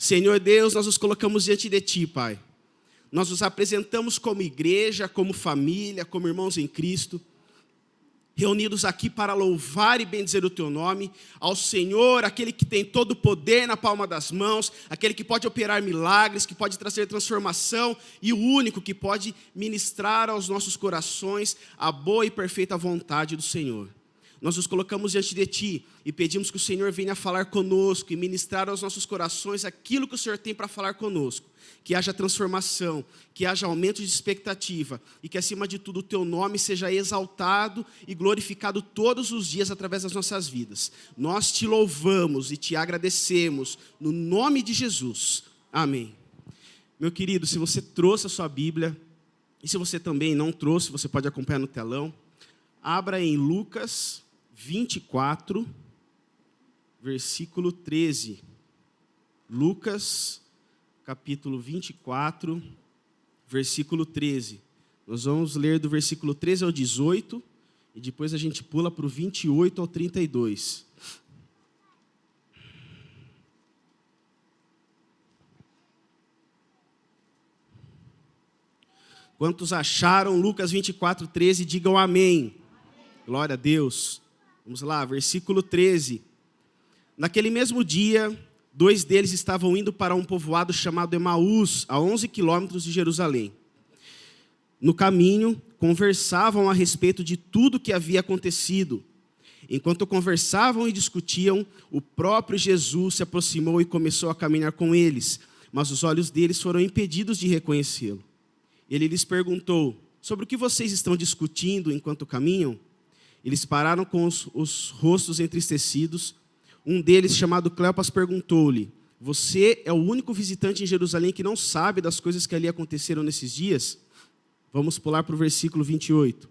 Senhor Deus, nós nos colocamos diante de Ti, Pai. Nós nos apresentamos como igreja, como família, como irmãos em Cristo, reunidos aqui para louvar e bendizer o Teu nome, ao Senhor, aquele que tem todo o poder na palma das mãos, aquele que pode operar milagres, que pode trazer transformação e o único que pode ministrar aos nossos corações a boa e perfeita vontade do Senhor. Nós nos colocamos diante de Ti e pedimos que o Senhor venha falar conosco e ministrar aos nossos corações aquilo que o Senhor tem para falar conosco. Que haja transformação, que haja aumento de expectativa e que, acima de tudo, o Teu nome seja exaltado e glorificado todos os dias através das nossas vidas. Nós Te louvamos e Te agradecemos no nome de Jesus. Amém. Meu querido, se você trouxe a sua Bíblia e se você também não trouxe, você pode acompanhar no telão. Abra em Lucas 24, versículo 13. Lucas, capítulo 24, versículo 13. Nós vamos ler do versículo 13 ao 18, e depois a gente pula para o 28 ao 32. Quantos acharam Lucas 24, 13, digam amém. Glória a Deus. Vamos lá, versículo 13. Naquele mesmo dia, 2 deles estavam indo para um povoado chamado Emaús, a 11 quilômetros de Jerusalém. No caminho, conversavam a respeito de tudo que havia acontecido. Enquanto conversavam e discutiam, o próprio Jesus se aproximou e começou a caminhar com eles, mas os olhos deles foram impedidos de reconhecê-lo. Ele lhes perguntou: sobre o que vocês estão discutindo enquanto caminham? Eles pararam com os rostos entristecidos. Um deles, chamado Cleopas, perguntou-lhe: você é o único visitante em Jerusalém que não sabe das coisas que ali aconteceram nesses dias? Vamos pular para o versículo 28.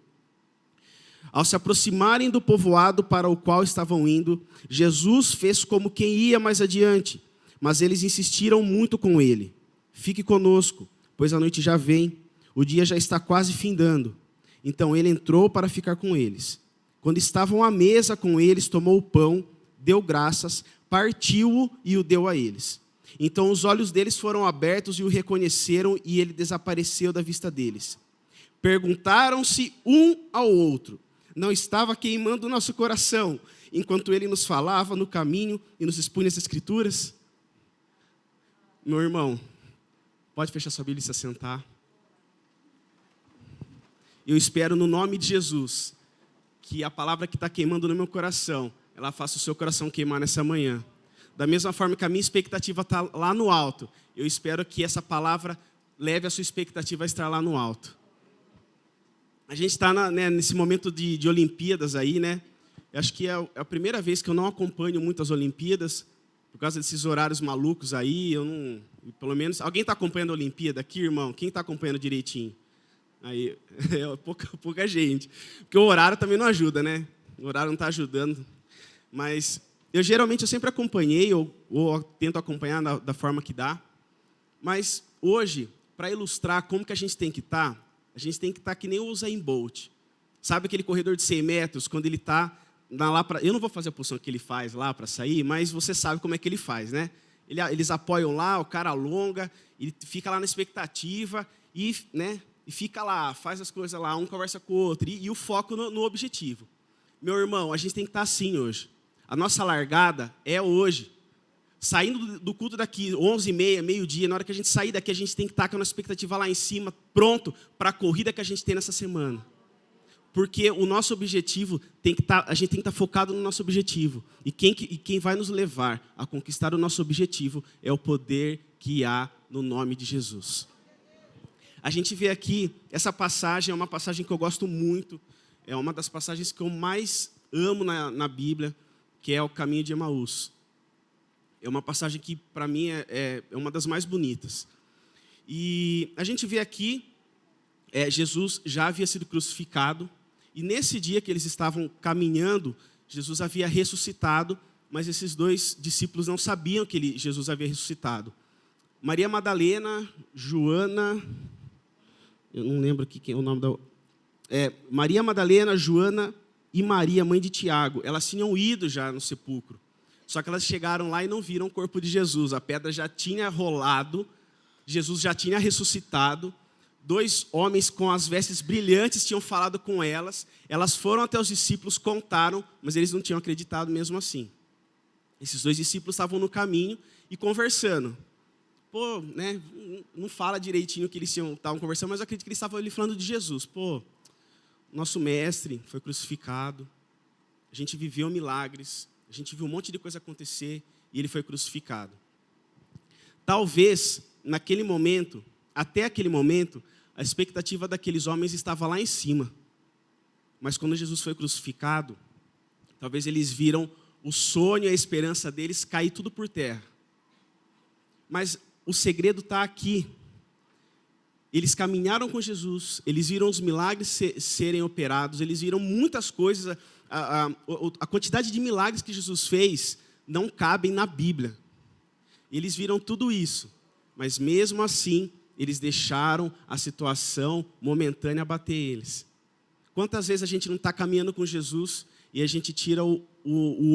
Ao se aproximarem do povoado para o qual estavam indo, Jesus fez como quem ia mais adiante, mas eles insistiram muito com ele: fique conosco, pois a noite já vem, o dia já está quase findando. Então ele entrou para ficar com eles. Quando estavam à mesa com eles, tomou o pão, deu graças, partiu-o e o deu a eles. Então os olhos deles foram abertos e o reconheceram, e ele desapareceu da vista deles. Perguntaram-se um ao outro: não estava queimando o nosso coração enquanto ele nos falava no caminho e nos expunha as Escrituras? Meu irmão, pode fechar sua Bíblia e se assentar. Eu espero, no nome de Jesus, que a palavra que está queimando no meu coração, ela faça o seu coração queimar nessa manhã. Da mesma forma que a minha expectativa está lá no alto, eu espero que essa palavra leve a sua expectativa a estar lá no alto. A gente está nesse momento de Olimpíadas aí, né? Eu acho que é a primeira vez que eu não acompanho muito as Olimpíadas, por causa desses horários malucos aí. Eu não, pelo menos, alguém está acompanhando a Olimpíada aqui, irmão? Quem está acompanhando direitinho? Aí, é pouca gente. Porque o horário também não ajuda, né? O horário não está ajudando. Mas eu sempre acompanhei, ou tento acompanhar da forma que dá. Mas hoje, para ilustrar como que a gente tem que estar, a gente tem que estar que nem o Usain Bolt. Sabe aquele corredor de 100 metros, quando ele está lá para... Eu não vou fazer a posição que ele faz lá para sair, mas você sabe como é que ele faz, né? Eles apoiam lá, o cara alonga, ele fica lá na expectativa e, né? E fica lá, faz as coisas lá, um conversa com o outro, e o foco no objetivo. Meu irmão, a gente tem que estar assim hoje. A nossa largada é hoje. Saindo do culto daqui, 11h30, meio-dia, na hora que a gente sair daqui, a gente tem que estar com a nossa expectativa lá em cima, pronto para a corrida que a gente tem nessa semana. Porque o nosso objetivo, a gente tem que estar focado no nosso objetivo. E quem vai nos levar a conquistar o nosso objetivo é o poder que há no nome de Jesus. A gente vê aqui, essa passagem é uma passagem que eu gosto muito, é uma das passagens que eu mais amo na Bíblia, que é o caminho de Emaús. É uma passagem que, para mim, é uma das mais bonitas. E a gente vê aqui, Jesus já havia sido crucificado, e nesse dia que eles estavam caminhando, Jesus havia ressuscitado, mas esses 2 discípulos não sabiam que Jesus havia ressuscitado. Maria Madalena, Joana... Eu não lembro aqui quem é o nome da... Maria Madalena, Joana e Maria, mãe de Tiago. Elas tinham ido já no sepulcro. Só que elas chegaram lá e não viram o corpo de Jesus. A pedra já tinha rolado, Jesus já tinha ressuscitado. 2 homens com as vestes brilhantes tinham falado com elas. Elas foram até os discípulos, contaram, mas eles não tinham acreditado mesmo assim. Esses 2 discípulos estavam no caminho e conversando. Pô, né, não fala direitinho o que eles estavam conversando, mas eu acredito que eles estavam ali falando de Jesus. Pô, nosso mestre foi crucificado, a gente viveu milagres, a gente viu um monte de coisa acontecer e ele foi crucificado. Talvez, naquele momento, até aquele momento, a expectativa daqueles homens estava lá em cima. Mas quando Jesus foi crucificado, talvez eles viram o sonho e a esperança deles cair tudo por terra. Mas o segredo está aqui. Eles caminharam com Jesus, eles viram os milagres serem operados, eles viram muitas coisas. A quantidade de milagres que Jesus fez não cabem na Bíblia. Eles viram tudo isso, mas mesmo assim, eles deixaram a situação momentânea bater eles. Quantas vezes a gente não está caminhando com Jesus e a gente tira o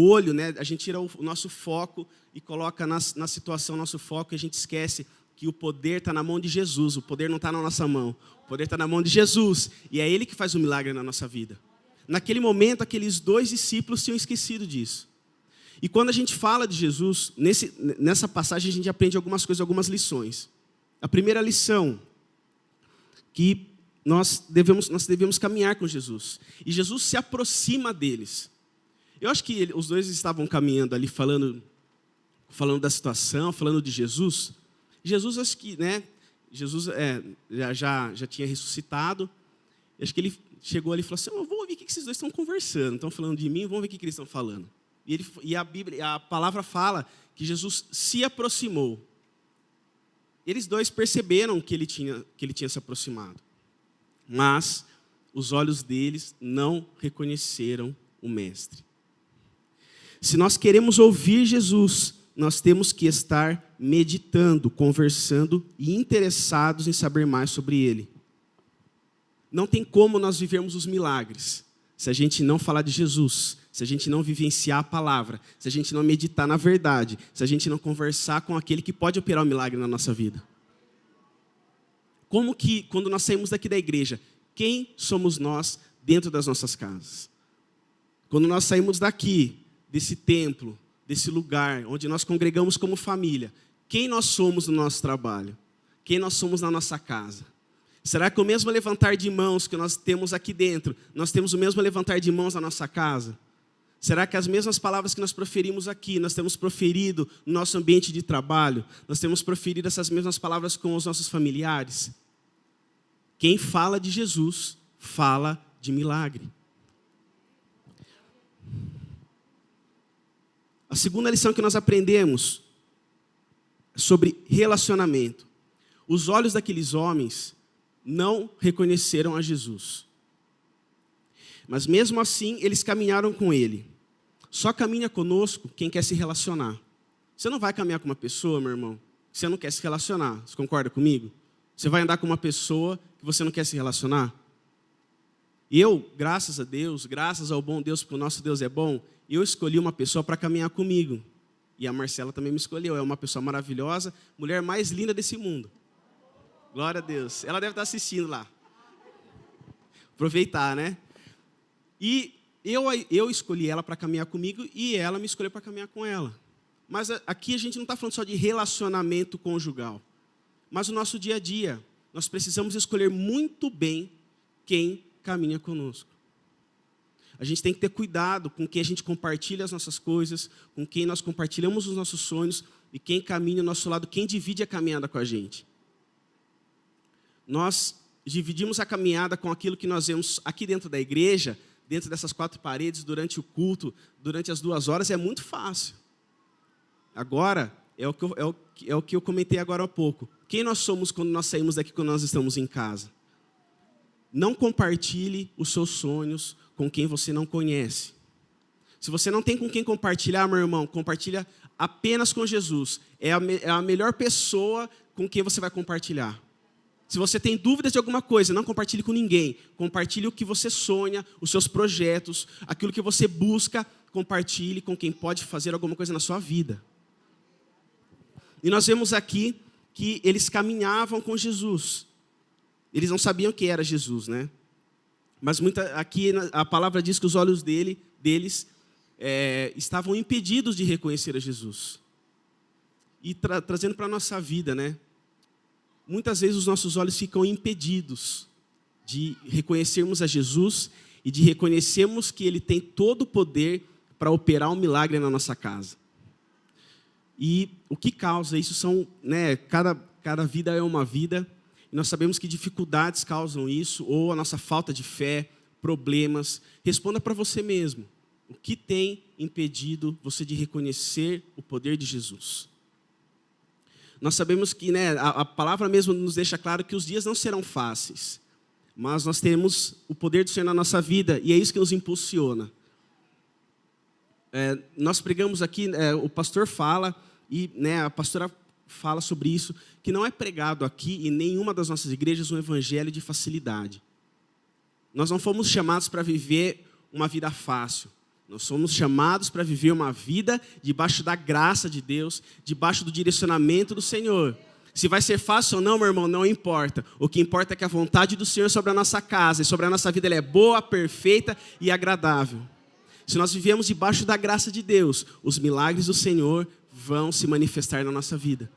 olho, né? A gente tira o nosso foco e coloca na situação nosso foco e a gente esquece que o poder está na mão de Jesus, o poder não está na nossa mão, o poder está na mão de Jesus, e é Ele que faz o milagre na nossa vida. Naquele momento, aqueles 2 discípulos tinham esquecido disso. E quando a gente fala de Jesus, nessa passagem a gente aprende algumas coisas, algumas lições. A primeira lição, que nós devemos caminhar com Jesus, e Jesus se aproxima deles. Eu acho que os 2 estavam caminhando ali, falando da situação, falando de Jesus. Jesus, acho que, né, Jesus já tinha ressuscitado. Acho que ele chegou ali e falou assim, eu vou ouvir o que esses 2 estão conversando. Estão falando de mim, vamos ver o que eles estão falando. E a palavra fala que Jesus se aproximou. Eles 2 perceberam que ele tinha se aproximado. Mas os olhos deles não reconheceram o Mestre. Se nós queremos ouvir Jesus, nós temos que estar meditando, conversando e interessados em saber mais sobre Ele. Não tem como nós vivermos os milagres se a gente não falar de Jesus, se a gente não vivenciar a palavra, se a gente não meditar na verdade, se a gente não conversar com aquele que pode operar o milagre na nossa vida. Como que, quando nós saímos daqui da igreja, quem somos nós dentro das nossas casas? Quando nós saímos daqui, desse templo, desse lugar onde nós congregamos como família, quem nós somos no nosso trabalho? Quem nós somos na nossa casa? Será que o mesmo levantar de mãos que nós temos aqui dentro, nós temos o mesmo levantar de mãos na nossa casa? Será que as mesmas palavras que nós proferimos aqui, nós temos proferido no nosso ambiente de trabalho? Nós temos proferido essas mesmas palavras com os nossos familiares? Quem fala de Jesus, fala de milagre. A segunda lição que nós aprendemos é sobre relacionamento. Os olhos daqueles homens não reconheceram a Jesus. Mas mesmo assim, eles caminharam com Ele. Só caminha conosco quem quer se relacionar. Você não vai caminhar com uma pessoa, meu irmão, que você não quer se relacionar. Você concorda comigo? Você vai andar com uma pessoa que você não quer se relacionar? Eu, graças a Deus, graças ao bom Deus, porque o nosso Deus é bom, eu escolhi uma pessoa para caminhar comigo. E a Marcela também me escolheu. É uma pessoa maravilhosa, mulher mais linda desse mundo. Glória a Deus. Ela deve estar assistindo lá. Aproveitar, né? E eu escolhi ela para caminhar comigo e ela me escolheu para caminhar com ela. Mas aqui a gente não está falando só de relacionamento conjugal. Mas o nosso dia a dia, nós precisamos escolher muito bem quem caminha conosco. A gente tem que ter cuidado com quem a gente compartilha as nossas coisas, com quem nós compartilhamos os nossos sonhos e quem caminha ao nosso lado, quem divide a caminhada com a gente. Nós dividimos a caminhada com aquilo que nós vemos aqui dentro da igreja, dentro dessas 4 paredes, durante o culto, durante as 2 horas, é muito fácil. Agora, é o que eu comentei agora há pouco. Quem nós somos quando nós saímos daqui, quando nós estamos em casa? Não compartilhe os seus sonhos com quem você não conhece. Se você não tem com quem compartilhar, meu irmão, compartilha apenas com Jesus. É a melhor pessoa com quem você vai compartilhar. Se você tem dúvidas de alguma coisa, não compartilhe com ninguém. Compartilhe o que você sonha, os seus projetos, aquilo que você busca compartilhe com quem pode fazer alguma coisa na sua vida. E nós vemos aqui que eles caminhavam com Jesus. Eles não sabiam que era Jesus, né? Mas aqui a palavra diz que os olhos deles estavam impedidos de reconhecer a Jesus. E trazendo para a nossa vida, né? Muitas vezes os nossos olhos ficam impedidos de reconhecermos a Jesus e de reconhecermos que Ele tem todo o poder para operar um milagre na nossa casa. E o que causa isso são, né, cada vida é uma vida, e nós sabemos que dificuldades causam isso, ou a nossa falta de fé, problemas. Responda para você mesmo, o que tem impedido você de reconhecer o poder de Jesus? Nós sabemos que, né, a palavra mesmo nos deixa claro que os dias não serão fáceis, mas nós temos o poder do Senhor na nossa vida, e é isso que nos impulsiona. Nós pregamos aqui, o pastor fala, e né, a pastora fala sobre isso, que não é pregado aqui em nenhuma das nossas igrejas um evangelho de facilidade. Nós não fomos chamados para viver uma vida fácil. Nós somos chamados para viver uma vida debaixo da graça de Deus, debaixo do direcionamento do Senhor. Se vai ser fácil ou não, meu irmão, não importa. O que importa é que a vontade do Senhor sobre a nossa casa e sobre a nossa vida ela é boa, perfeita e agradável. Se nós vivemos debaixo da graça de Deus, os milagres do Senhor vão se manifestar na nossa vida.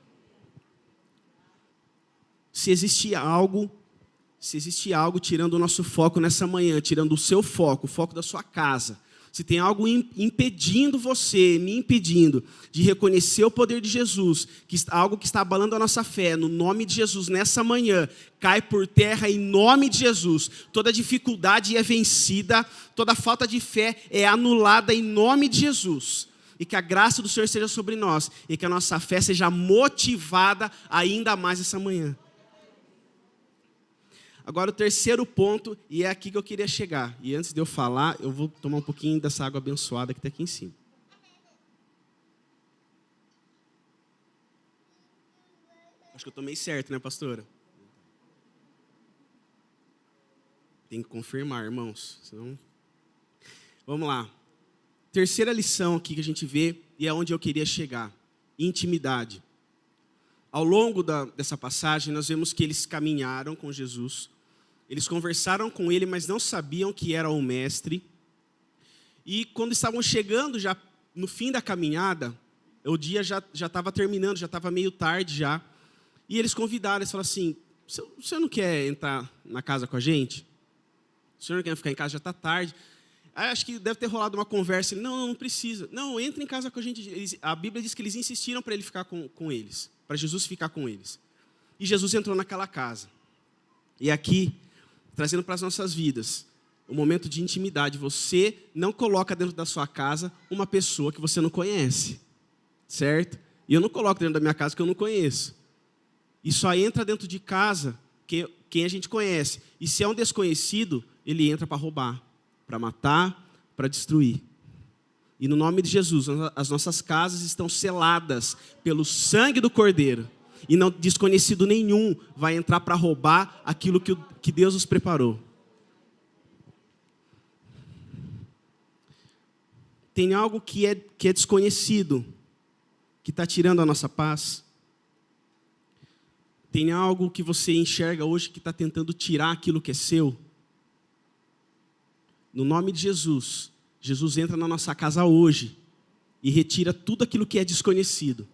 Se existe algo tirando o nosso foco nessa manhã, tirando o seu foco, o foco da sua casa, se tem algo impedindo você, me impedindo de reconhecer o poder de Jesus, algo que está abalando a nossa fé, no nome de Jesus, nessa manhã, cai por terra em nome de Jesus. Toda dificuldade é vencida, toda falta de fé é anulada em nome de Jesus. E que a graça do Senhor esteja sobre nós, e que a nossa fé seja motivada ainda mais essa manhã. Agora o terceiro ponto, e é aqui que eu queria chegar. E antes de eu falar, eu vou tomar um pouquinho dessa água abençoada que está aqui em cima. Acho que eu tomei certo, né, pastora? Tem que confirmar, irmãos. Senão... Vamos lá. Terceira lição aqui que a gente vê, e é onde eu queria chegar. Intimidade. Ao longo dessa passagem, nós vemos que eles caminharam com Jesus. Eles conversaram com ele, mas não sabiam que era o mestre. E quando estavam chegando, já no fim da caminhada, o dia já estava terminando, já estava meio tarde já. E eles convidaram, eles falaram assim, o senhor não quer entrar na casa com a gente? O senhor não quer ficar em casa, já está tarde. Aí, acho que deve ter rolado uma conversa. Ele, não precisa. Não, entra em casa com a gente. A Bíblia diz que eles insistiram para ele ficar com eles, para Jesus ficar com eles. E Jesus entrou naquela casa. E aqui, trazendo para as nossas vidas, um momento de intimidade. Você não coloca dentro da sua casa uma pessoa que você não conhece, certo? E eu não coloco dentro da minha casa que eu não conheço. E só entra dentro de casa quem a gente conhece. E se é um desconhecido, ele entra para roubar, para matar, para destruir. E no nome de Jesus, as nossas casas estão seladas pelo sangue do Cordeiro. E não desconhecido nenhum vai entrar para roubar aquilo que Deus nos preparou. Tem algo que é desconhecido, que está tirando a nossa paz. Tem algo que você enxerga hoje que está tentando tirar aquilo que é seu. No nome de Jesus, Jesus entra na nossa casa hoje e retira tudo aquilo que é desconhecido.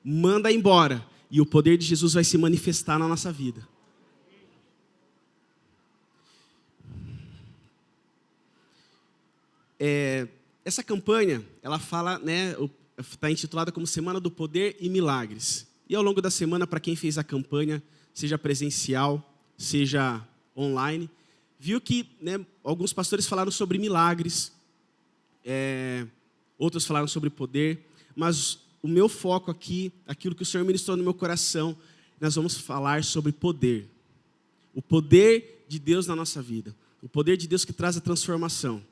Manda embora. E o poder de Jesus vai se manifestar na nossa vida. Essa campanha, ela fala, né, está intitulada como Semana do Poder e Milagres. E ao longo da semana, para quem fez a campanha, seja presencial, seja online, viu que, né, alguns pastores falaram sobre milagres, outros falaram sobre poder, mas o meu foco aqui, aquilo que o Senhor ministrou no meu coração, nós vamos falar sobre poder. O poder de Deus na nossa vida. O poder de Deus que traz a transformação.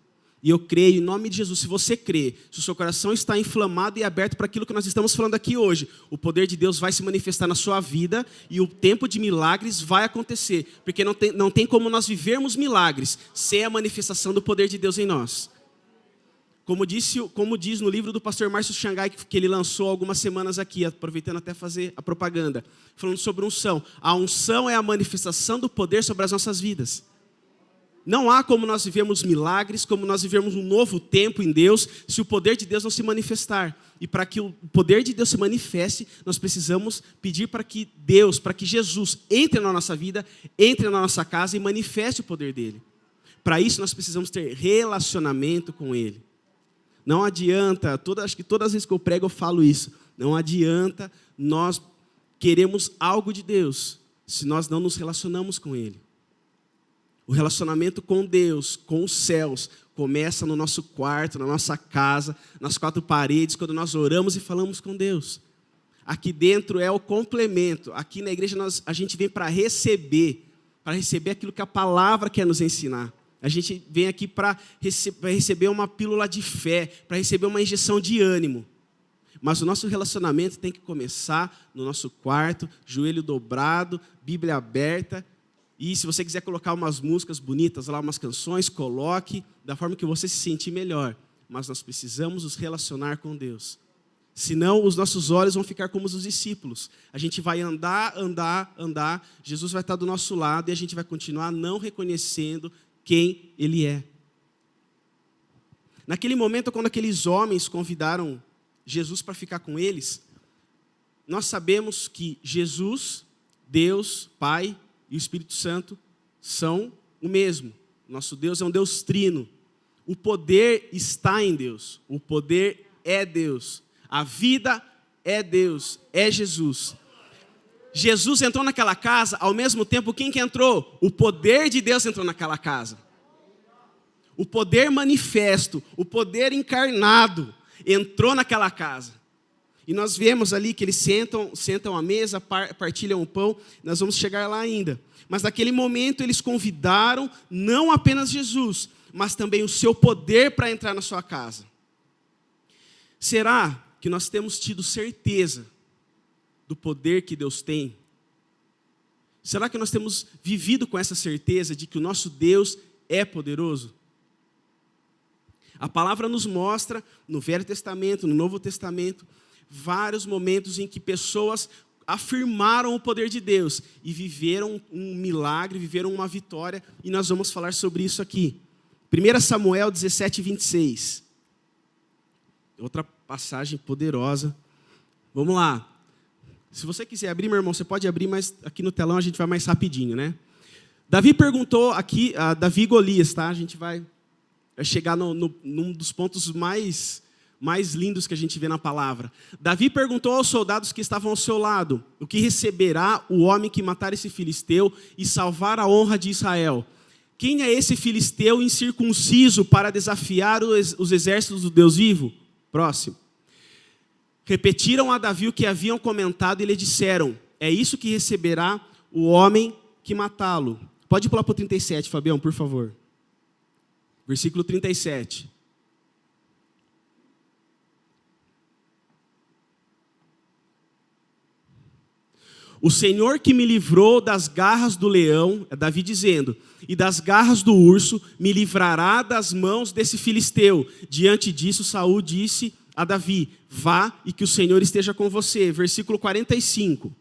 E eu creio, em nome de Jesus, se você crê, se o seu coração está inflamado e aberto para aquilo que nós estamos falando aqui hoje, o poder de Deus vai se manifestar na sua vida e o tempo de milagres vai acontecer. Porque não tem como nós vivermos milagres sem a manifestação do poder de Deus em nós. Como diz no livro do pastor Márcio Xangai, que ele lançou há algumas semanas aqui, aproveitando até fazer a propaganda, falando sobre unção. A unção é a manifestação do poder sobre as nossas vidas. Não há como nós vivemos milagres, como nós vivemos um novo tempo em Deus, se o poder de Deus não se manifestar. E para que o poder de Deus se manifeste, nós precisamos pedir para que Deus, para que Jesus entre na nossa vida, entre na nossa casa e manifeste o poder dele. Para isso nós precisamos ter relacionamento com ele. Não adianta, acho que todas as vezes que eu prego eu falo isso, não adianta nós queremos algo de Deus, se nós não nos relacionamos com ele. O relacionamento com Deus, com os céus, começa no nosso quarto, na nossa casa, nas quatro paredes, quando nós oramos e falamos com Deus. Aqui dentro é o complemento. Aqui na igreja a gente vem para receber aquilo que a palavra quer nos ensinar. A gente vem aqui para receber uma pílula de fé, para receber uma injeção de ânimo. Mas o nosso relacionamento tem que começar no nosso quarto, joelho dobrado, Bíblia aberta. E se você quiser colocar umas músicas bonitas lá, umas canções, coloque da forma que você se sentir melhor. Mas nós precisamos nos relacionar com Deus. Senão os nossos olhos vão ficar como os dos discípulos. A gente vai andar. Jesus vai estar do nosso lado e a gente vai continuar não reconhecendo quem Ele é. Naquele momento, quando aqueles homens convidaram Jesus para ficar com eles, nós sabemos que Jesus, Deus, Pai e o Espírito Santo são o mesmo. Nosso Deus é um Deus trino. O poder está em Deus. O poder é Deus. A vida é Deus, é Jesus. Jesus entrou naquela casa, ao mesmo tempo, quem que entrou? O poder de Deus entrou naquela casa. O poder manifesto, o poder encarnado entrou naquela casa. E nós vemos ali que eles sentam à mesa, partilham o pão, nós vamos chegar lá ainda. Mas naquele momento eles convidaram não apenas Jesus, mas também o seu poder para entrar na sua casa. Será que nós temos tido certeza do poder que Deus tem? Será que nós temos vivido com essa certeza de que o nosso Deus é poderoso? A palavra nos mostra, no Velho Testamento, no Novo Testamento, vários momentos em que pessoas afirmaram o poder de Deus e viveram um milagre, viveram uma vitória, e nós vamos falar sobre isso aqui. 1 Samuel 17, 26. Outra passagem poderosa. Vamos lá. Se você quiser abrir, meu irmão, você pode abrir, mas aqui no telão a gente vai mais rapidinho, né? Davi perguntou aqui, Davi e Golias, tá? A gente vai chegar num dos pontos mais lindos que a gente vê na palavra. Davi perguntou aos soldados que estavam ao seu lado: o que receberá o homem que matar esse filisteu e salvar a honra de Israel? Quem é esse filisteu incircunciso para desafiar os exércitos do Deus vivo? Próximo. Repetiram a Davi o que haviam comentado e lhe disseram: é isso que receberá o homem que matá-lo. Pode pular para o 37, Fabião, por favor. Versículo 37. O Senhor que me livrou das garras do leão, é Davi dizendo, e das garras do urso, me livrará das mãos desse filisteu. Diante disso, Saul disse a Davi: vá e que o Senhor esteja com você. Versículo 45.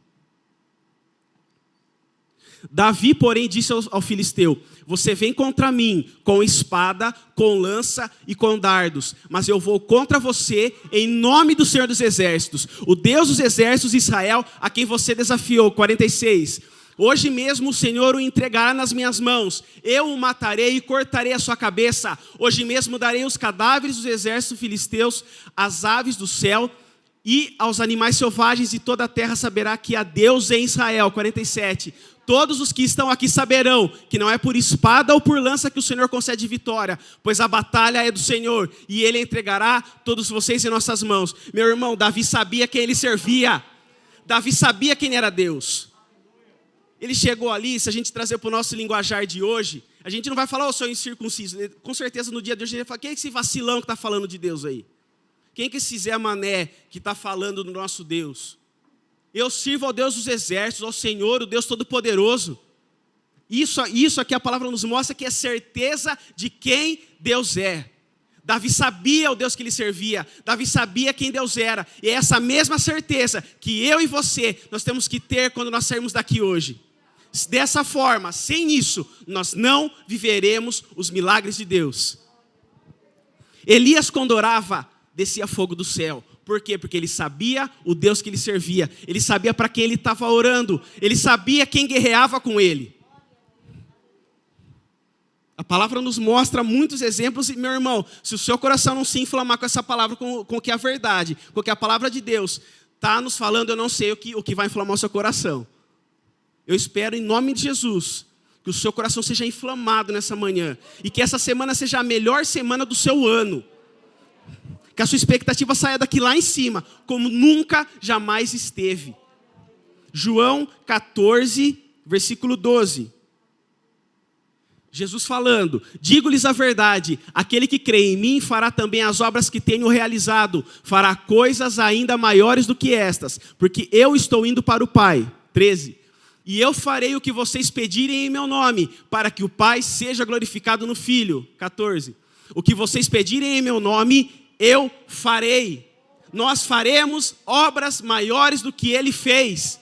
Davi, porém, disse ao filisteu: você vem contra mim com espada, com lança e com dardos, mas eu vou contra você em nome do Senhor dos Exércitos, o Deus dos Exércitos de Israel, a quem você desafiou. 46. Hoje mesmo o Senhor o entregará nas minhas mãos, eu o matarei e cortarei a sua cabeça. Hoje mesmo darei os cadáveres dos exércitos filisteus às aves do céu e aos animais selvagens, e toda a terra saberá que há Deus em Israel. 47. Todos os que estão aqui saberão que não é por espada ou por lança que o Senhor concede vitória, pois a batalha é do Senhor, e Ele entregará todos vocês em nossas mãos. Meu irmão, Davi sabia quem ele servia. Davi sabia quem era Deus. Ele chegou ali, se a gente trazer para o nosso linguajar de hoje, a gente não vai falar: eu sou incircunciso. Com certeza no dia de hoje a gente vai falar: quem é esse vacilão que está falando de Deus aí? Quem é que esse Zé Mané que está falando do nosso Deus? Eu sirvo ao Deus dos exércitos, ao Senhor, o Deus Todo-Poderoso. Isso aqui a palavra nos mostra que é certeza de quem Deus é. Davi sabia o Deus que ele servia. Davi sabia quem Deus era. E é essa mesma certeza que eu e você, nós temos que ter quando nós sairmos daqui hoje. Dessa forma, sem isso, nós não viveremos os milagres de Deus. Elias, quando orava, descia fogo do céu. Por quê? Porque ele sabia o Deus que ele servia. Ele sabia para quem ele estava orando. Ele sabia quem guerreava com ele. A palavra nos mostra muitos exemplos. E, meu irmão, se o seu coração não se inflamar com essa palavra, com o que é a verdade, com o que é a palavra de Deus está nos falando, eu não sei o que vai inflamar o seu coração. Eu espero, em nome de Jesus, que o seu coração seja inflamado nessa manhã. E que essa semana seja a melhor semana do seu ano. Que a sua expectativa saia daqui lá em cima, como nunca, jamais esteve. João 14, versículo 12. Jesus falando: digo-lhes a verdade, aquele que crê em mim fará também as obras que tenho realizado, fará coisas ainda maiores do que estas, porque eu estou indo para o Pai. 13. E eu farei o que vocês pedirem em meu nome, para que o Pai seja glorificado no Filho. 14. O que vocês pedirem em meu nome, eu farei. Nós faremos obras maiores do que ele fez.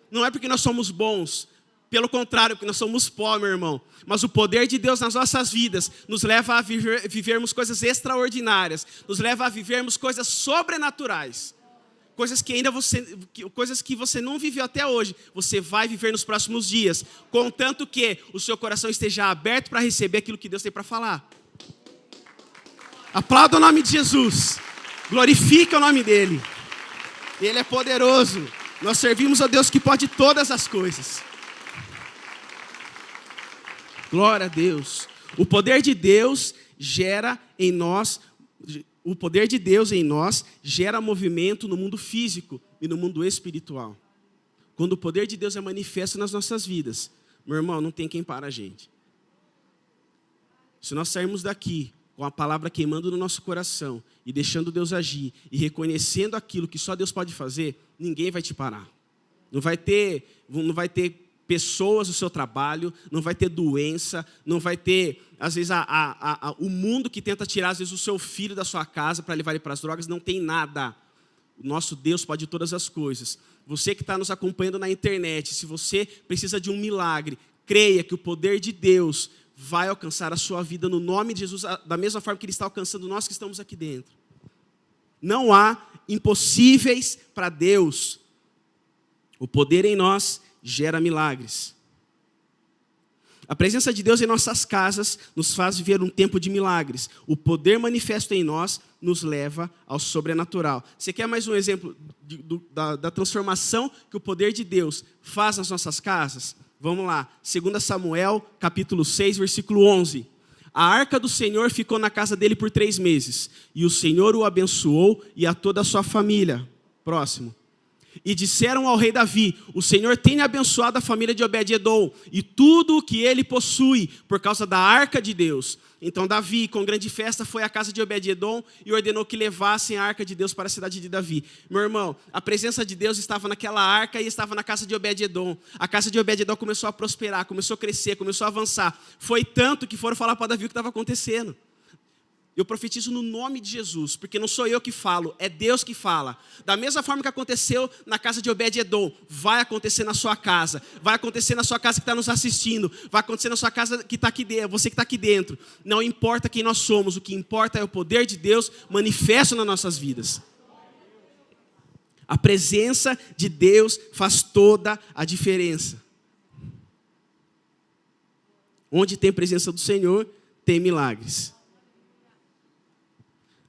Não é porque nós somos bons, pelo contrário, porque nós somos pó, meu irmão. Mas o poder de Deus nas nossas vidas nos leva a vivermos coisas extraordinárias, nos leva a vivermos coisas sobrenaturais. Coisas que você não viveu até hoje, você vai viver nos próximos dias, contanto que o seu coração esteja aberto para receber aquilo que Deus tem para falar. Aplauda o nome de Jesus. Glorifica o nome dele. Ele é poderoso. Nós servimos a Deus que pode todas as coisas. Glória a Deus. O poder de Deus gera em nós, gera movimento no mundo físico e no mundo espiritual. Quando o poder de Deus é manifesto nas nossas vidas, meu irmão, não tem quem para a gente. Se nós sairmos daqui com a palavra queimando no nosso coração e deixando Deus agir e reconhecendo aquilo que só Deus pode fazer, ninguém vai te parar. Não vai ter pessoas no seu trabalho, não vai ter doença, não vai ter, às vezes, o mundo que tenta tirar, às vezes, o seu filho da sua casa para levar ele para as drogas, não tem nada. O nosso Deus pode todas as coisas. Você que está nos acompanhando na internet, se você precisa de um milagre, creia que o poder de Deus vai alcançar a sua vida no nome de Jesus, da mesma forma que Ele está alcançando nós que estamos aqui dentro. Não há impossíveis para Deus. O poder em nós gera milagres. A presença de Deus em nossas casas nos faz viver um tempo de milagres. O poder manifesto em nós nos leva ao sobrenatural. Você quer mais um exemplo da transformação que o poder de Deus faz nas nossas casas? Vamos lá, 2 Samuel, capítulo 6, versículo 11. A arca do Senhor ficou na casa dele por 3 meses, e o Senhor o abençoou e a toda a sua família. Próximo. E disseram ao rei Davi: o Senhor tem abençoado a família de Obed-edom e tudo o que ele possui por causa da arca de Deus. Então Davi, com grande festa, foi à casa de Obed-edom e ordenou que levassem a arca de Deus para a cidade de Davi. Meu irmão, a presença de Deus estava naquela arca e estava na casa de Obed-edom. A casa de Obed-edom começou a prosperar, começou a crescer, começou a avançar. Foi tanto que foram falar para Davi o que estava acontecendo. Eu profetizo no nome de Jesus, porque não sou eu que falo, é Deus que fala. Da mesma forma que aconteceu na casa de Obed-edom, vai acontecer na sua casa. Vai acontecer na sua casa que está nos assistindo. Vai acontecer na sua casa que está aqui dentro, você que está aqui dentro. Não importa quem nós somos, o que importa é o poder de Deus manifesto nas nossas vidas. A presença de Deus faz toda a diferença. Onde tem presença do Senhor, tem milagres.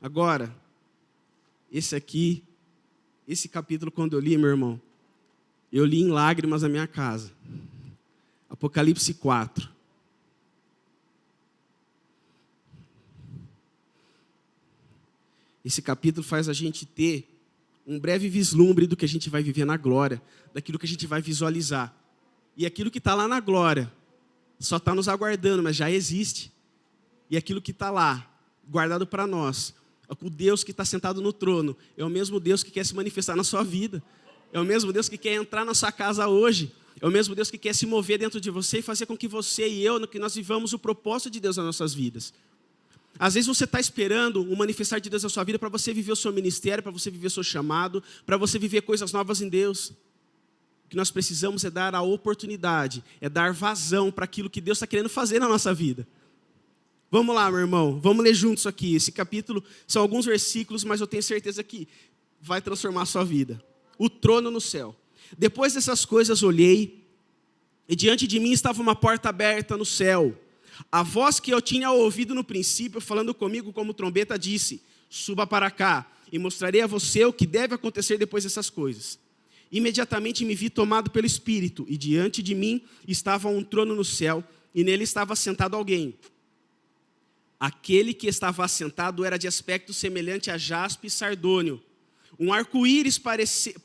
Agora, esse capítulo, quando eu li, meu irmão, eu li em lágrimas na minha casa. Apocalipse 4. Esse capítulo faz a gente ter um breve vislumbre do que a gente vai viver na glória, daquilo que a gente vai visualizar. E aquilo que está lá na glória só está nos aguardando, mas já existe. E aquilo que está lá, guardado para nós, o Deus que está sentado no trono, é o mesmo Deus que quer se manifestar na sua vida. É o mesmo Deus que quer entrar na sua casa hoje. É o mesmo Deus que quer se mover dentro de você e fazer com que você e eu, que nós vivamos o propósito de Deus nas nossas vidas. Às vezes você está esperando o manifestar de Deus na sua vida para você viver o seu ministério, para você viver o seu chamado, para você viver coisas novas em Deus. O que nós precisamos é dar a oportunidade, é dar vazão para aquilo que Deus está querendo fazer na nossa vida. Vamos lá, meu irmão, vamos ler juntos aqui. Esse capítulo são alguns versículos, mas eu tenho certeza que vai transformar a sua vida. O trono no céu. Depois dessas coisas olhei, e diante de mim estava uma porta aberta no céu. A voz que eu tinha ouvido no princípio, falando comigo como trombeta, disse: suba para cá, e mostrarei a você o que deve acontecer depois dessas coisas. Imediatamente me vi tomado pelo Espírito, e diante de mim estava um trono no céu, e nele estava sentado alguém. Aquele que estava assentado era de aspecto semelhante a jaspe e sardônio. Um arco-íris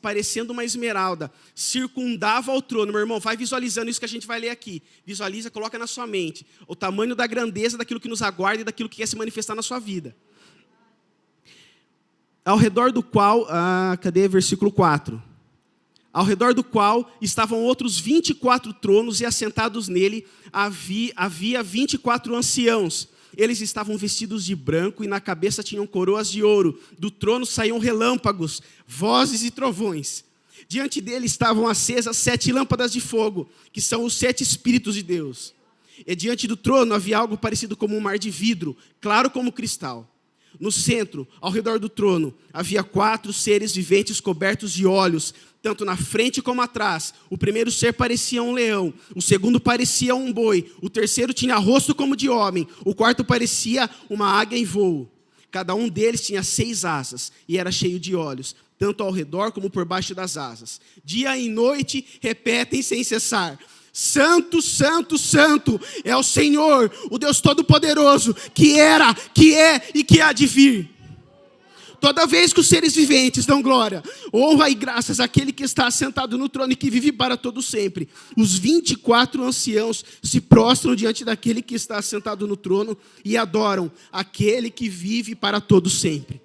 parecendo uma esmeralda circundava o trono. Meu irmão, vai visualizando isso que a gente vai ler aqui. Visualiza, coloca na sua mente o tamanho da grandeza daquilo que nos aguarda e daquilo que quer se manifestar na sua vida. Ao redor do qual, cadê versículo 4? Ao redor do qual estavam outros 24 tronos e assentados nele havia 24 anciãos. Eles estavam vestidos de branco e na cabeça tinham coroas de ouro. Do trono saíam relâmpagos, vozes e trovões. Diante dele estavam acesas 7 lâmpadas de fogo, que são os 7 Espíritos de Deus. E diante do trono havia algo parecido como um mar de vidro, claro como cristal. No centro, ao redor do trono, havia 4 seres viventes cobertos de olhos, tanto na frente como atrás. O primeiro ser parecia um leão, o segundo parecia um boi, o terceiro tinha rosto como de homem, o quarto parecia uma águia em voo. Cada um deles tinha 6 asas e era cheio de olhos, tanto ao redor como por baixo das asas. Dia e noite repetem sem cessar: santo, santo, santo é o Senhor, o Deus Todo-Poderoso, que era, que é e que há de vir. Toda vez que os seres viventes dão glória, honra e graças àquele que está assentado no trono e que vive para todo sempre, os 24 anciãos se prostram diante daquele que está assentado no trono e adoram aquele que vive para todo sempre.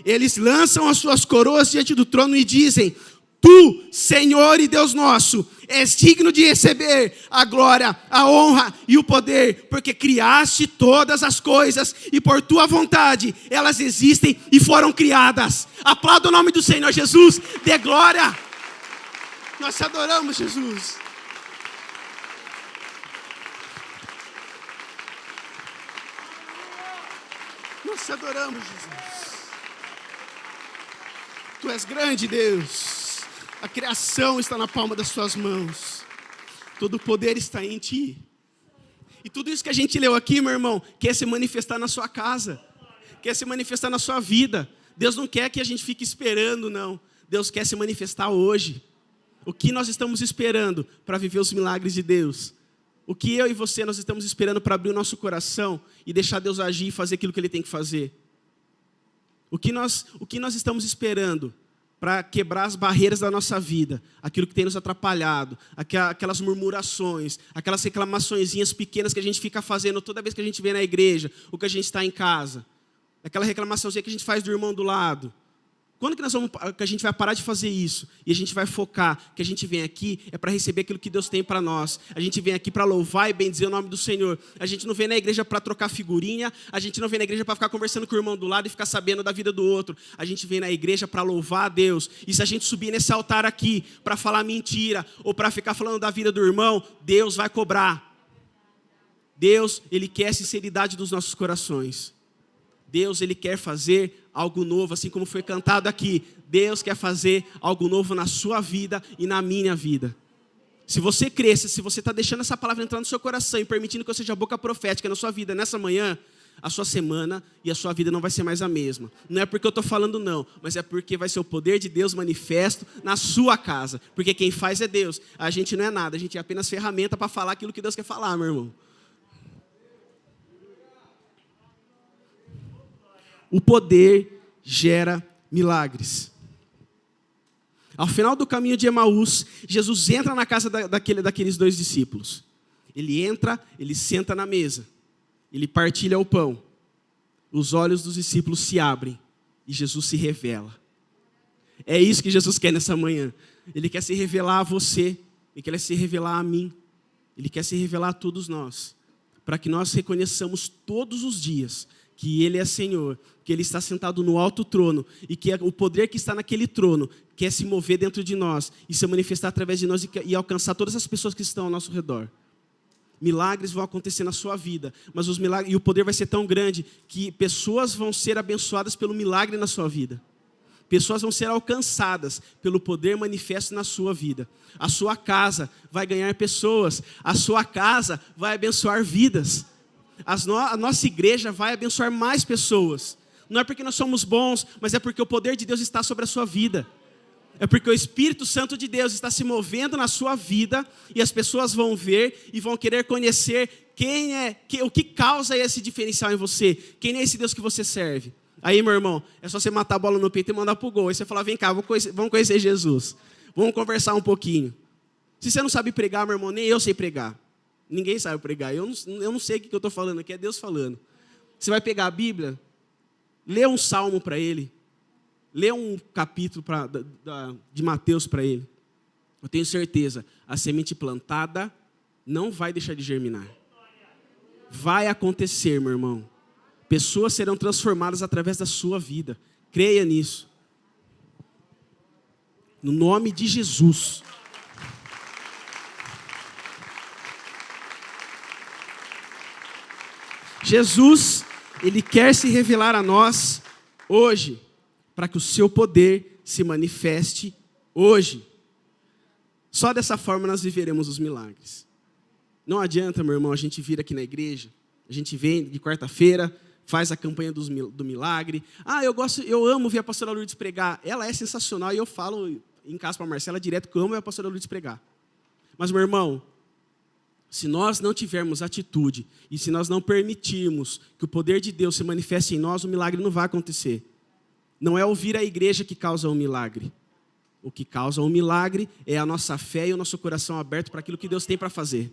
Eles lançam as suas coroas diante do trono e dizem: tu, Senhor e Deus nosso, és digno de receber a glória, a honra e o poder, porque criaste todas as coisas e por tua vontade elas existem e foram criadas. Aplauda o nome do Senhor Jesus, dê glória. Nós te adoramos, Jesus. Nós te adoramos, Jesus. Tu és grande, Deus. A criação está na palma das tuas mãos. Todo o poder está em ti. E tudo isso que a gente leu aqui, meu irmão, quer se manifestar na sua casa. Quer se manifestar na sua vida. Deus não quer que a gente fique esperando, não. Deus quer se manifestar hoje. O que nós estamos esperando para viver os milagres de Deus? O que eu e você nós estamos esperando para abrir o nosso coração e deixar Deus agir e fazer aquilo que Ele tem que fazer? O que nós estamos esperando para quebrar as barreiras da nossa vida, aquilo que tem nos atrapalhado, aquelas murmurações, aquelas reclamaçõezinhas pequenas que a gente fica fazendo toda vez que a gente vem na igreja, ou que a gente está em casa, aquela reclamaçãozinha que a gente faz do irmão do lado. Quando que a gente vai parar de fazer isso? E a gente vai focar que a gente vem aqui é para receber aquilo que Deus tem para nós. A gente vem aqui para louvar e bendizer o nome do Senhor. A gente não vem na igreja para trocar figurinha. A gente não vem na igreja para ficar conversando com o irmão do lado e ficar sabendo da vida do outro. A gente vem na igreja para louvar a Deus. E se a gente subir nesse altar aqui para falar mentira ou para ficar falando da vida do irmão, Deus vai cobrar. Deus, Ele quer a sinceridade dos nossos corações. Deus, Ele quer fazer algo novo, assim como foi cantado aqui. Deus quer fazer algo novo na sua vida e na minha vida. Se você cresce, se você está deixando essa palavra entrar no seu coração e permitindo que eu seja a boca profética na sua vida nessa manhã, a sua semana e a sua vida não vai ser mais a mesma. Não é porque eu estou falando não, mas é porque vai ser o poder de Deus manifesto na sua casa. Porque quem faz é Deus. A gente não é nada, a gente é apenas ferramenta para falar aquilo que Deus quer falar, meu irmão. O poder gera milagres. Ao final do caminho de Emaús, Jesus entra na casa daqueles 2 discípulos. Ele entra, ele senta na mesa. Ele partilha o pão. Os olhos dos discípulos se abrem e Jesus se revela. É isso que Jesus quer nessa manhã. Ele quer se revelar a você. Ele quer se revelar a mim. Ele quer se revelar a todos nós. Para que nós reconheçamos todos os dias que Ele é Senhor, que Ele está sentado no alto trono e que o poder que está naquele trono quer se mover dentro de nós e se manifestar através de nós e alcançar todas as pessoas que estão ao nosso redor. Milagres vão acontecer na sua vida, mas os milagres, e o poder vai ser tão grande que pessoas vão ser abençoadas pelo milagre na sua vida. Pessoas vão ser alcançadas pelo poder manifesto na sua vida. A sua casa vai ganhar pessoas, a sua casa vai abençoar vidas. A nossa igreja vai abençoar mais pessoas. Não é porque nós somos bons, mas é porque o poder de Deus está sobre a sua vida. É porque o Espírito Santo de Deus está se movendo na sua vida e as pessoas vão ver e vão querer conhecer o que causa esse diferencial em você. Quem é esse Deus que você serve? Aí, meu irmão, é só você matar a bola no peito e mandar para o gol. Aí você fala, vem cá, vamos conhecer Jesus. Vamos conversar um pouquinho. Se você não sabe pregar, meu irmão, nem eu sei pregar. Ninguém sabe pregar. Eu não sei o que eu estou falando aqui, é Deus falando. Você vai pegar a Bíblia, lê um salmo para ele. Lê um capítulo de Mateus para ele. Eu tenho certeza, a semente plantada não vai deixar de germinar. Vai acontecer, meu irmão. Pessoas serão transformadas através da sua vida. Creia nisso. No nome de Jesus. Jesus, Ele quer se revelar a nós hoje, para que o seu poder se manifeste hoje. Só dessa forma nós viveremos os milagres. Não adianta, meu irmão, a gente vir aqui na igreja, a gente vem de quarta-feira, faz a campanha do milagre. Eu amo ver a pastora Lourdes pregar. Ela é sensacional e eu falo em casa para a Marcela direto que eu amo ver a pastora Lourdes pregar. Mas, meu irmão, se nós não tivermos atitude e se nós não permitirmos que o poder de Deus se manifeste em nós, o milagre não vai acontecer. Não é ouvir a igreja que causa um milagre. O que causa um milagre é a nossa fé e o nosso coração aberto para aquilo que Deus tem para fazer.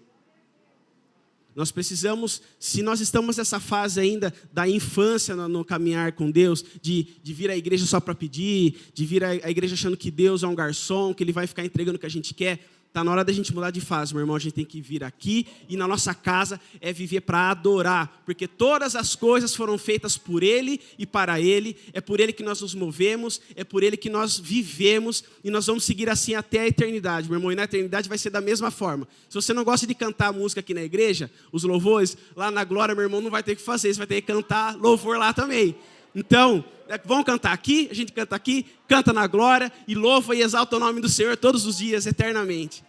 Nós precisamos, se nós estamos nessa fase ainda da infância no caminhar com Deus, de vir à igreja só para pedir, de vir à igreja achando que Deus é um garçom, que Ele vai ficar entregando o que a gente quer, está na hora da gente mudar de fase, meu irmão. A gente tem que vir aqui e na nossa casa é viver para adorar, porque todas as coisas foram feitas por Ele e para Ele, é por Ele que nós nos movemos, é por Ele que nós vivemos e nós vamos seguir assim até a eternidade, meu irmão. E na eternidade vai ser da mesma forma. Se você não gosta de cantar música aqui na igreja, os louvores, lá na glória, meu irmão, não vai ter que fazer, você vai ter que cantar louvor lá também. Então, vamos cantar aqui, a gente canta aqui, canta na glória e louva e exalta o nome do Senhor todos os dias, eternamente.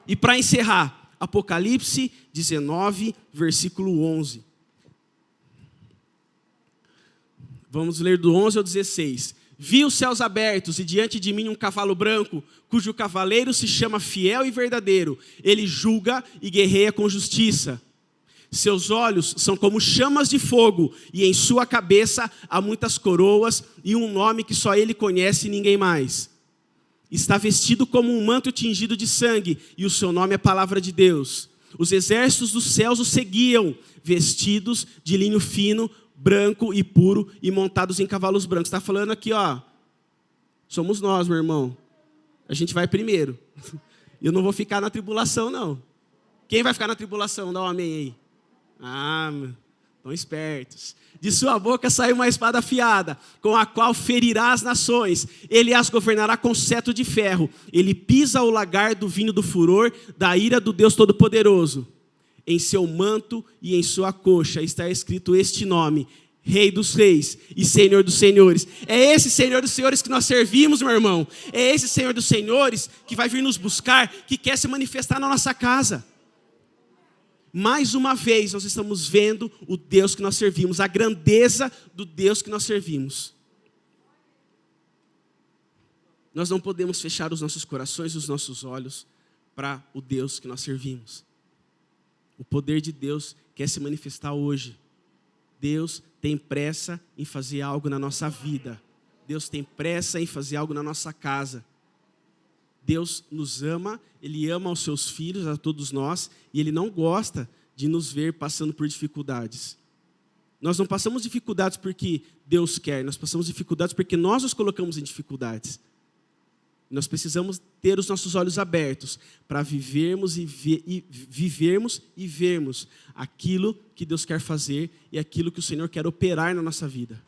E para encerrar, Apocalipse 19, versículo 11. Vamos ler do 11 ao 16. Vi os céus abertos e diante de mim um cavalo branco, cujo cavaleiro se chama Fiel e Verdadeiro. Ele julga e guerreia com justiça. Seus olhos são como chamas de fogo, e em sua cabeça há muitas coroas e um nome que só ele conhece e ninguém mais. Está vestido como um manto tingido de sangue, e o seu nome é Palavra de Deus. Os exércitos dos céus o seguiam, vestidos de linho fino, branco e puro, e montados em cavalos brancos. Está falando aqui, ó, somos nós, meu irmão. A gente vai primeiro. Eu não vou ficar na tribulação, não. Quem vai ficar na tribulação? Dá um amém aí. Estão espertos. De sua boca saiu uma espada afiada, com a qual ferirá as nações. Ele as governará com cetro de ferro. Ele pisa o lagar do vinho do furor, da ira do Deus Todo-Poderoso. Em seu manto e em sua coxa está escrito este nome: Rei dos Reis e Senhor dos Senhores. É esse Senhor dos Senhores que nós servimos, meu irmão. É esse Senhor dos Senhores que vai vir nos buscar, que quer se manifestar na nossa casa. Mais uma vez, nós estamos vendo o Deus que nós servimos, a grandeza do Deus que nós servimos. Nós não podemos fechar os nossos corações e os nossos olhos para o Deus que nós servimos. O poder de Deus quer se manifestar hoje. Deus tem pressa em fazer algo na nossa vida. Deus tem pressa em fazer algo na nossa casa. Deus nos ama, Ele ama os seus filhos, a todos nós, e Ele não gosta de nos ver passando por dificuldades. Nós não passamos dificuldades porque Deus quer, nós passamos dificuldades porque nós nos colocamos em dificuldades. Nós precisamos ter os nossos olhos abertos para vivermos e vermos aquilo que Deus quer fazer e aquilo que o Senhor quer operar na nossa vida.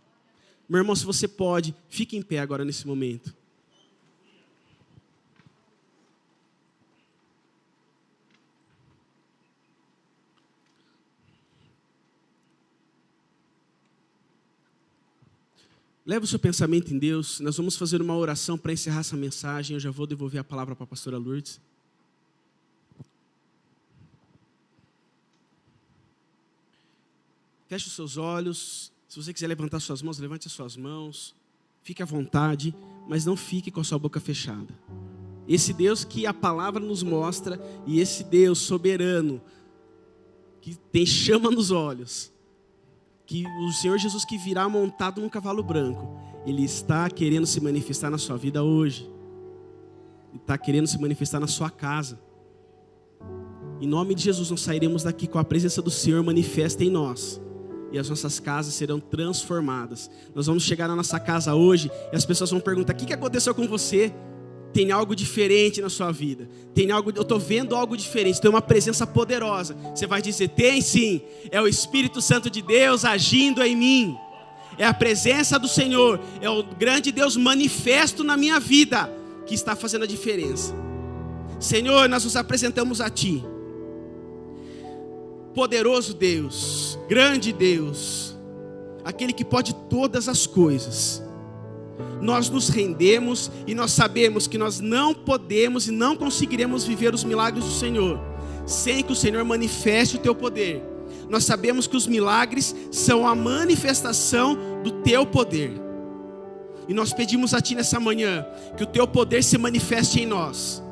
Meu irmão, se você pode, fique em pé agora nesse momento. Leve o seu pensamento em Deus. Nós vamos fazer uma oração para encerrar essa mensagem. Eu já vou devolver a palavra para a pastora Lourdes. Feche os seus olhos. Se você quiser levantar suas mãos, levante as suas mãos. Fique à vontade, mas não fique com a sua boca fechada. Esse Deus que a palavra nos mostra, e esse Deus soberano, que tem chama nos olhos, que o Senhor Jesus que virá montado num cavalo branco, Ele está querendo se manifestar na sua vida hoje. Ele está querendo se manifestar na sua casa. Em nome de Jesus, nós sairemos daqui com a presença do Senhor manifesta em nós. E as nossas casas serão transformadas. Nós vamos chegar na nossa casa hoje e as pessoas vão perguntar: o que aconteceu com você? Tem algo diferente na sua vida. Eu estou vendo algo diferente. Tem uma presença poderosa. Você vai dizer: tem sim. É o Espírito Santo de Deus agindo em mim. É a presença do Senhor. É o grande Deus manifesto na minha vida que está fazendo a diferença. Senhor, nós nos apresentamos a Ti. Poderoso Deus, grande Deus, aquele que pode todas as coisas. Nós nos rendemos e nós sabemos que nós não podemos e não conseguiremos viver os milagres do Senhor sem que o Senhor manifeste o Teu poder. Nós sabemos que os milagres são a manifestação do Teu poder. E nós pedimos a Ti nessa manhã que o Teu poder se manifeste em nós.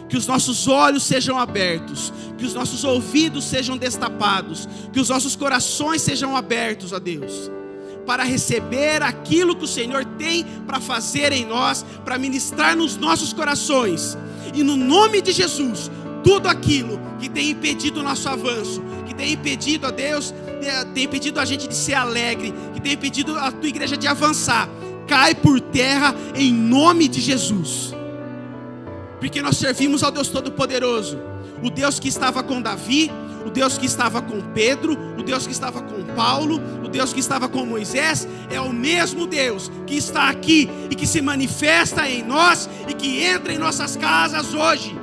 Que os nossos olhos sejam abertos, que os nossos ouvidos sejam destapados, que os nossos corações sejam abertos a Deus, para receber aquilo que o Senhor tem para fazer em nós, para ministrar nos nossos corações. E no nome de Jesus, tudo aquilo que tem impedido o nosso avanço, que tem impedido a Deus, tem impedido a gente de ser alegre, que tem impedido a tua igreja de avançar, cai por terra em nome de Jesus. Porque nós servimos ao Deus Todo-Poderoso, o Deus que estava com Davi, o Deus que estava com Pedro, o Deus que estava com Paulo, o Deus que estava com Moisés, é o mesmo Deus que está aqui e que se manifesta em nós e que entra em nossas casas hoje.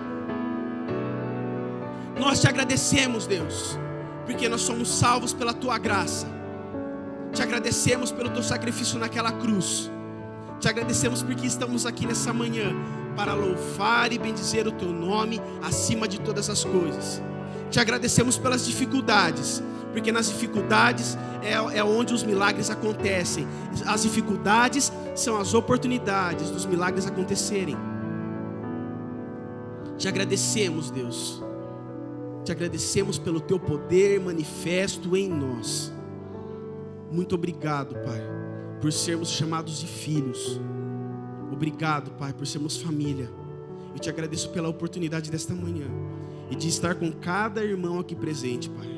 Nós te agradecemos, Deus, porque nós somos salvos pela Tua graça. Te agradecemos pelo Teu sacrifício naquela cruz. Te agradecemos porque estamos aqui nessa manhã para louvar e bendizer o Teu nome acima de todas as coisas. Te agradecemos pelas dificuldades, porque nas dificuldades é onde os milagres acontecem. As dificuldades são as oportunidades dos milagres acontecerem. Te agradecemos, Deus. Te agradecemos pelo Teu poder manifesto em nós. Muito obrigado, Pai, por sermos chamados de filhos. Obrigado, Pai, por sermos família. Eu te agradeço pela oportunidade desta manhã e de estar com cada irmão aqui presente, Pai.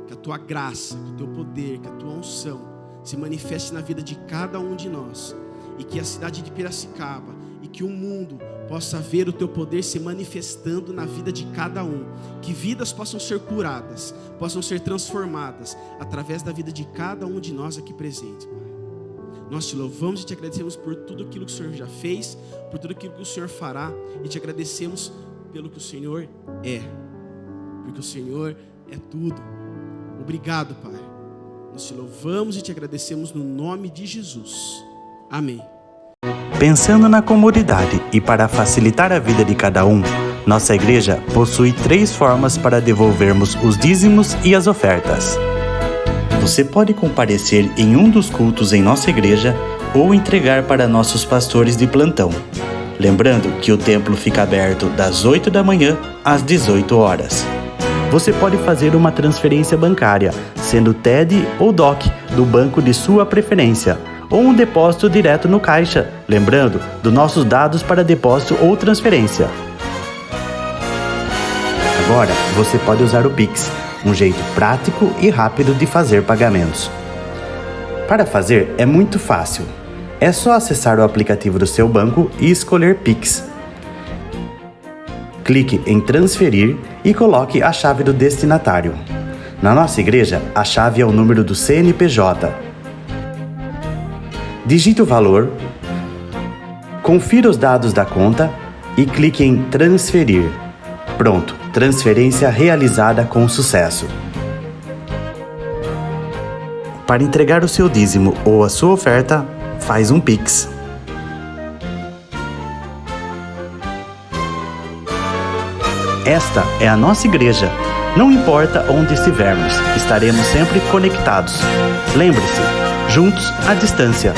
Que a Tua graça, que o Teu poder, que a Tua unção se manifeste na vida de cada um de nós. E que a cidade de Piracicaba e que o mundo possa ver o Teu poder se manifestando na vida de cada um. Que vidas possam ser curadas, possam ser transformadas através da vida de cada um de nós aqui presente, Pai. Nós te louvamos e te agradecemos por tudo aquilo que o Senhor já fez, por tudo aquilo que o Senhor fará, e te agradecemos pelo que o Senhor é, porque o Senhor é tudo. Obrigado, Pai. Nós te louvamos e te agradecemos no nome de Jesus. Amém. Pensando na comunidade e para facilitar a vida de cada um, nossa igreja possui 3 formas para devolvermos os dízimos e as ofertas. Você pode comparecer em um dos cultos em nossa igreja ou entregar para nossos pastores de plantão. Lembrando que o templo fica aberto das 8 da manhã às 18 horas. Você pode fazer uma transferência bancária, sendo TED ou DOC, do banco de sua preferência, ou um depósito direto no caixa, lembrando dos nossos dados para depósito ou transferência. Agora, você pode usar o Pix, um jeito prático e rápido de fazer pagamentos. Para fazer é muito fácil. É só acessar o aplicativo do seu banco e escolher Pix. Clique em transferir e coloque a chave do destinatário. Na nossa igreja, a chave é o número do CNPJ. Digite o valor, confira os dados da conta e clique em transferir. Pronto, transferência realizada com sucesso. Para entregar o seu dízimo ou a sua oferta, faz um Pix. Esta é a nossa igreja. Não importa onde estivermos, estaremos sempre conectados. Lembre-se, juntos à distância.